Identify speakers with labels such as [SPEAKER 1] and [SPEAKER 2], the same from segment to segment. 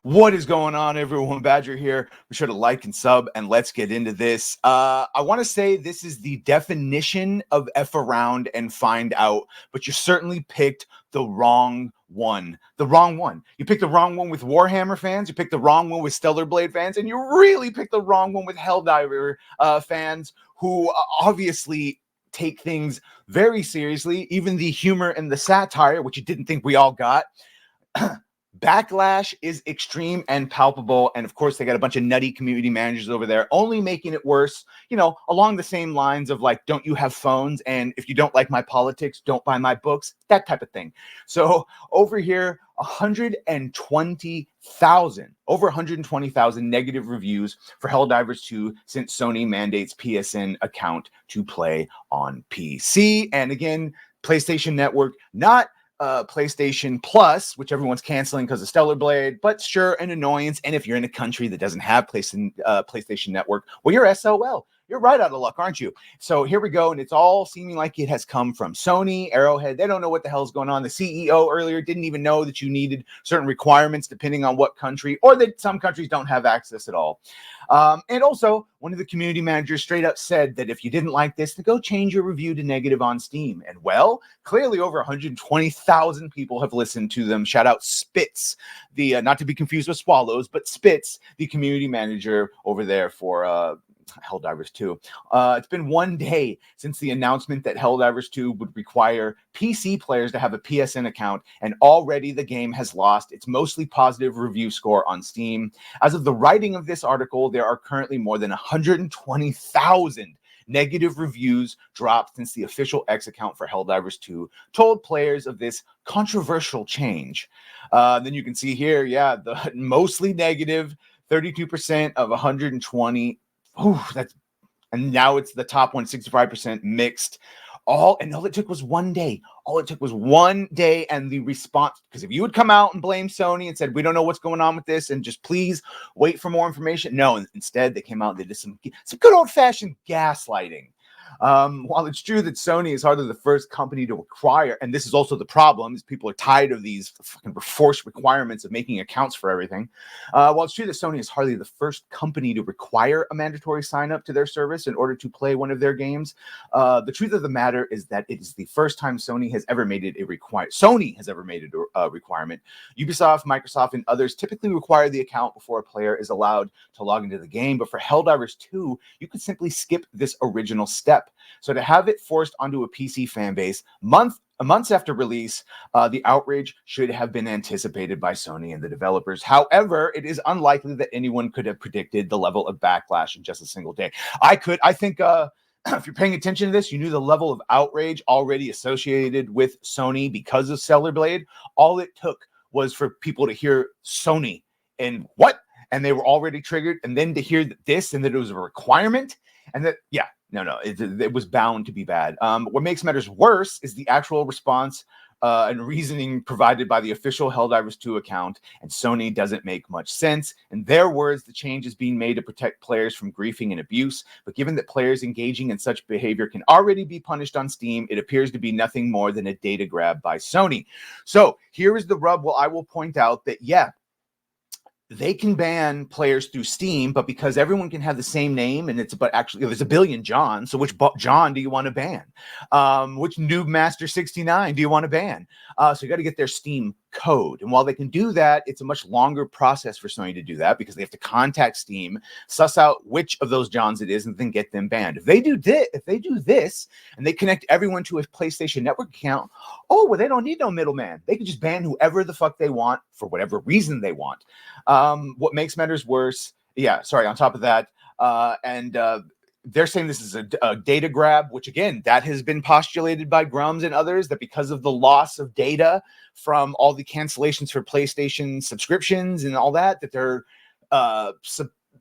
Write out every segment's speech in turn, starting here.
[SPEAKER 1] What is going on, everyone? Badger here. Be sure to like and sub, and let's get into this. I want to say this is the definition of F around and find out, but you certainly picked the wrong one. The wrong one. You picked the wrong one with Warhammer fans, you picked the wrong one with Stellar Blade fans, and you really picked the wrong one with Helldiver fans who obviously take things very seriously, even the humor and the satire, which you didn't think we all got. Backlash is extreme and palpable, and of course they got a bunch of nutty community managers over there only making it worse, you know, along the same lines of like, don't you have phones, and if you don't like my politics, don't buy my books, that type of thing. So over here, 120,000 negative reviews for Helldivers 2 since Sony mandates PSN account to play on PC. And again, PlayStation Network, not PlayStation Plus, which everyone's canceling because of Stellar Blade, but sure, an annoyance. And if you're in a country that doesn't have PlayStation Network, well, you're SOL. You're right out of luck, aren't you? So here we go, and it's all seeming like it has come from Sony, Arrowhead. They don't know what the hell is going on. The CEO earlier didn't even know that you needed certain requirements depending on what country, or that some countries don't have access at all. And also, one of the community managers straight up said that if you didn't like this, to go change your review to negative on Steam. And well, clearly over 120,000 people have listened to them. Shout out Spitz, the not to be confused with Swallows, but Spitz, the community manager over there for Helldivers 2. It's been 1 day since the announcement that Helldivers 2 would require PC players to have a PSN account, and already the game has lost its mostly positive review score on Steam. As of the writing of this article, there are currently more than 120,000 negative reviews dropped since the official X account for Helldivers 2 told players of this controversial change. Then you can see here, yeah, the mostly negative, 32% of 120. And now it's the top 165% mixed. All it took was 1 day. All it took was 1 day, and the response, because if you would come out and blame Sony and said, we don't know what's going on with this, and just please wait for more information. No, instead they came out and they did some good old-fashioned gaslighting. While it's true that Sony is hardly the first company to require, and this is also the problem, is people are tired of these fucking forced requirements of making accounts for everything. While it's true that Sony is hardly the first company to require a mandatory sign-up to their service in order to play one of their games, the truth of the matter is that it is the first time Sony has ever made it a requirement. Ubisoft, Microsoft, and others typically require the account before a player is allowed to log into the game, but for Helldivers 2, you could simply skip this original step. So to have it forced onto a PC fan base months after release, the outrage should have been anticipated by Sony and the developers. However, it is unlikely that anyone could have predicted the level of backlash in just a single day. I think if you're paying attention to this, you knew the level of outrage already associated with Sony because of Stellar Blade. All it took was for people to hear Sony and what? And they were already triggered. And then to hear this and that it was a requirement and that, yeah. No, it was bound to be bad. What makes matters worse is the actual response and reasoning provided by the official Helldivers 2 account, and Sony doesn't make much sense. In their words, the change is being made to protect players from griefing and abuse, but given that players engaging in such behavior can already be punished on Steam, it appears to be nothing more than a data grab by Sony. So here is the rub. Well, I will point out that, yeah, they can ban players through Steam, but because everyone can have the same name, and but actually there's a billion John, so which John do you want to ban? Which Noob Master 69 do you want to ban? So you got to get their Steam code. And while they can do that, it's a much longer process for Sony to do that because they have to contact Steam, suss out which of those Johns it is, and then get them banned. If they do this, and they connect everyone to a PlayStation Network account, oh, well, they don't need no middleman. They can just ban whoever the fuck they want for whatever reason they want. What makes matters worse, on top of that, they're saying this is a data grab, which again, that has been postulated by Grummz and others, that because of the loss of data from all the cancellations for PlayStation subscriptions and all that they're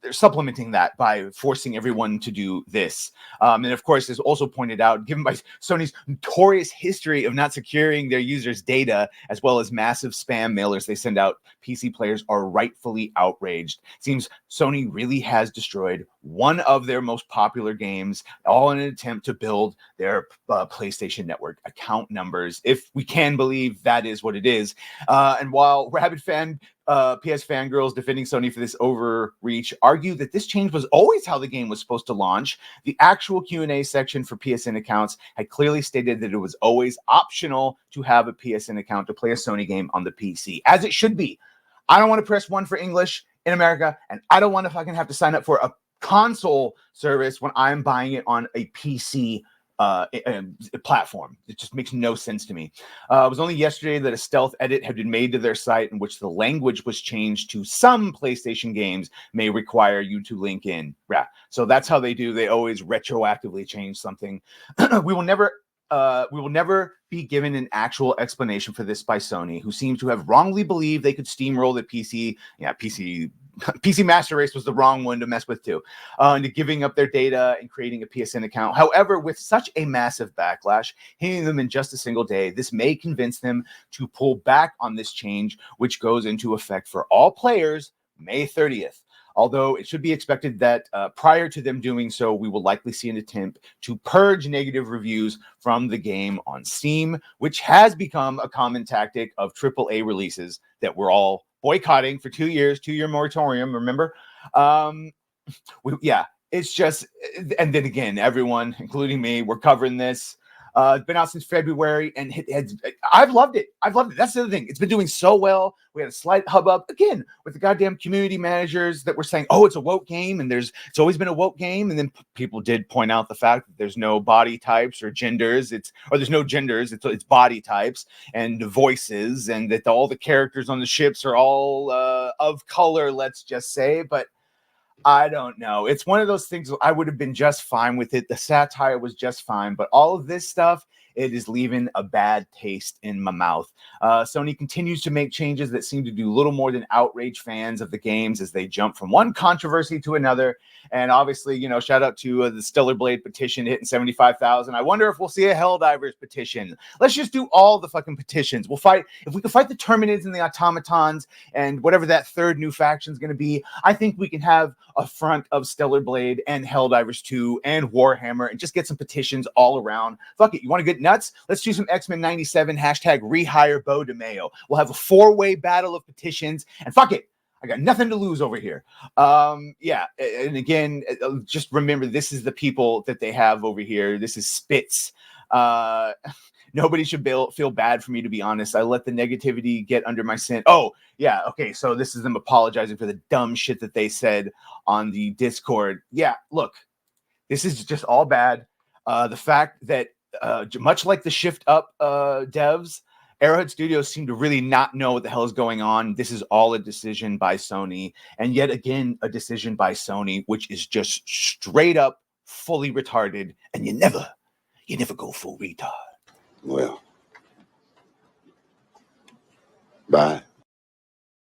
[SPEAKER 1] supplementing that by forcing everyone to do this. And of course, as also pointed out, given by Sony's notorious history of not securing their users' data, as well as massive spam mailers they send out, PC players are rightfully outraged. Seems Sony really has destroyed one of their most popular games, all in an attempt to build their PlayStation Network account numbers, if we can believe that is what it is. And while rabid fan PS fangirls defending Sony for this overreach argue that this change was always how the game was supposed to launch. The actual Q&A section for PSN accounts had clearly stated that it was always optional to have a PSN account to play a Sony game on the PC, as it should be. I don't want to press 1 for English in America, and I don't want to fucking have to sign up for a console service when I'm buying it on a PC platform. It just makes no sense to me. It was only yesterday that a stealth edit had been made to their site in which the language was changed to some PlayStation games may require you to link in. Yeah, so that's how they do. They always retroactively change something. We will never be given an actual explanation for this by Sony, who seems to have wrongly believed they could steamroll the PC. Yeah, PC Master Race was the wrong one to mess with too, into giving up their data and creating a PSN account. However, with such a massive backlash hitting them in just a single day, this may convince them to pull back on this change, which goes into effect for all players May 30th. Although it should be expected that prior to them doing so, we will likely see an attempt to purge negative reviews from the game on Steam, which has become a common tactic of AAA releases that we're all boycotting for 2 years, 2-year moratorium, remember? It's just, and then again, everyone, including me, we're covering this. It's been out since February, and I've loved it. That's the other thing. It's been doing so well. We had a slight hubbub again with the goddamn community managers that were saying, "Oh, it's a woke game," and it's always been a woke game. And then people did point out the fact that there's no body types or genders. There's no genders. It's body types and voices, and that all the characters on the ships are all of color. Let's just say, but I don't know. It's one of those things. I would have been just fine with it. The satire was just fine, but all of this stuff, it is leaving a bad taste in my mouth. Sony continues to make changes that seem to do little more than outrage fans of the games as they jump from one controversy to another. And obviously, shout out to the Stellar Blade petition hitting 75,000. I wonder if we'll see a Helldivers petition. Let's just do all the fucking petitions. We'll fight. If we can fight the Terminids and the Automatons and whatever that third new faction is going to be, I think we can have a front of Stellar Blade and Helldivers 2 and Warhammer and just get some petitions all around. Fuck it. You want to get nuts? Let's do some X-Men 97 hashtag rehire Bo DeMayo. We'll have a 4-way battle of petitions, and fuck it. I got nothing to lose over here. Yeah. And again, just remember, this is the people that they have over here. This is Spitz. Nobody should feel bad for me, to be honest. I let the negativity get under my skin. Oh, yeah. Okay. So this is them apologizing for the dumb shit that they said on the Discord. Yeah. Look, this is just all bad. The fact that much like the Shift Up devs, Arrowhead Studios seem to really not know what the hell is going on. This is all a decision by Sony. And yet again, a decision by Sony, which is just straight up fully retarded. And you never go full retard.
[SPEAKER 2] Well, bye.